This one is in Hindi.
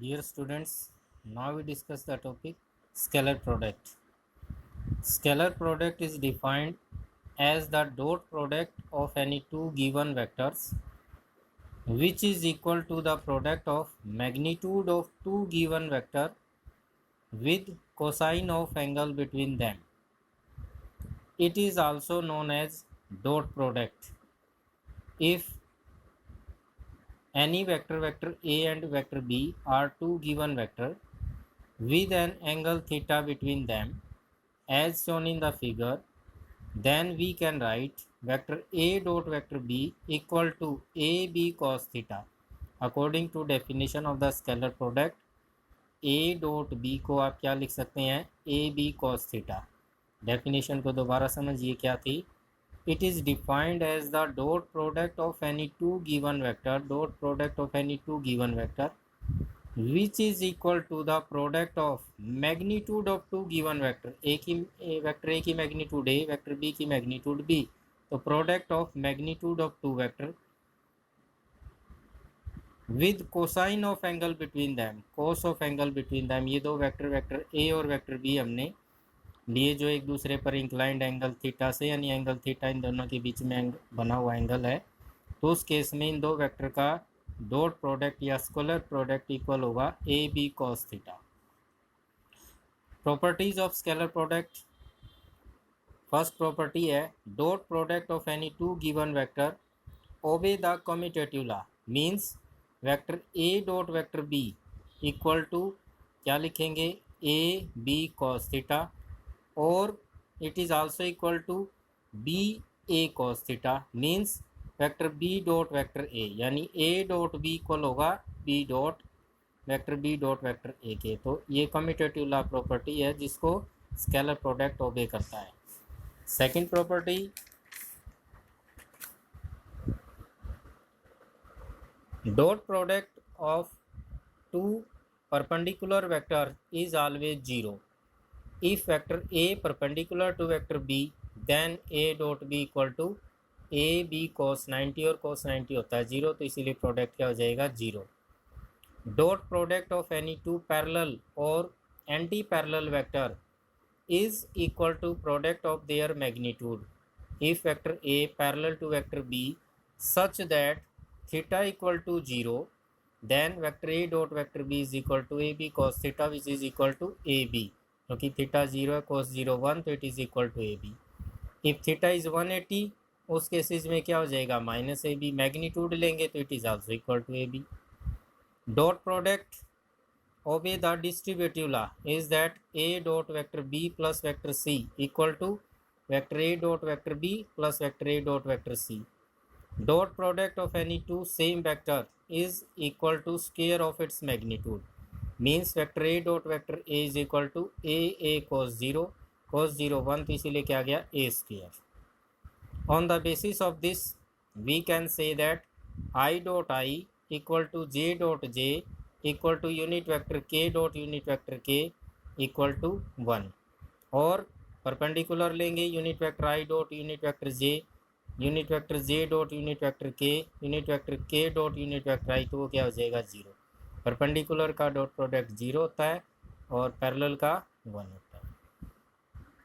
Dear students, now we discuss the topic scalar product. Scalar product is defined as the dot product of any two given vectors which is equal to the product of magnitude of two given vector with cosine of angle between them. It is also known as dot product. If any vector A and vector B are two given vector with an angle theta between them as shown in the figure, then we can write vector A dot vector B equal to AB cos theta. According to definition of the scalar product, A dot B को आप क्या लिख सकते हैं, AB cos theta. Definition को दोबारा समझिए क्या थी. It is defined as the dot product of any two given vector, dot product of any two given vector which is equal to the product of magnitude of two given vector. Vector A की मैग्नीट्यूड ए, वेक्टर बी की मैग्नीट्यूड बी. तो product of magnitude of two vector with cosine of angle between them, cos of angle between them. ये दो वेक्टर ए और वेक्टर बी हमने लिए जो एक दूसरे पर इंक्लाइंड एंगल थीटा से, यानी एंगल थीटा इन दोनों के बीच में बना हुआ एंगल है. तो उस केस में इन दो वेक्टर का डॉट प्रोडक्ट या स्केलर प्रोडक्ट इक्वल होगा A B cos theta. Properties of scalar product. First property है dot product of any two given vector obey the commutative law. Means vector A dot vector B equal to क्या लिखेंगे, ए बी कॉस थीटा, और it is also equal to B A cos theta. Means vector B dot vector A, यानी ए डॉट बी इक्वल होगा बी डॉट वेक्टर ए के. तो ये कम्यूटेटिव लॉ प्रॉपर्टी है जिसको स्केलर प्रोडक्ट ओबे करता है. Second property, dot product of two perpendicular vector is always zero. If vector A perpendicular to vector B then A dot B equal to A B cos 90, और कॉस 90 होता है जीरो, तो इसीलिए प्रोडक्ट क्या हो जाएगा, zero. Dot product of any two parallel और anti parallel vector is equal to product of their magnitude. If vector A parallel to vector B such that theta equal to zero, then vector A dot vector B is equal to A B cos theta which is equal to A B. क्योंकि थीटा जीरो है, कॉस जीरो 1, तो it is equal to A B. If theta is 180, उस केसेस में क्या हो जाएगा, माइनस ए बी. मैग्नीट्यूड लेंगे तो it is also equal to A B. Dot product obey the distributive law is that A dot vector B plus vector C equal to vector A dot vector B plus vector A dot vector C. Dot product of any two same vector is equal to square of its magnitude. Means vector A dot vector A is equal to A cos zero 1, तो इसीलिए क्या गया, ए square. On the basis of this, we can say that I dot I equal to J dot J equal to unit vector K dot unit vector K equal to 1. और परपेंडिकुलर लेंगे unit vector I dot unit vector J, unit vector J dot unit vector K, unit vector K dot unit vector I, तो वो क्या हो जाएगा, जीरो. परपेंडिकुलर का डॉट प्रोडक्ट जीरो होता है और पैरेलल का 1 होता है.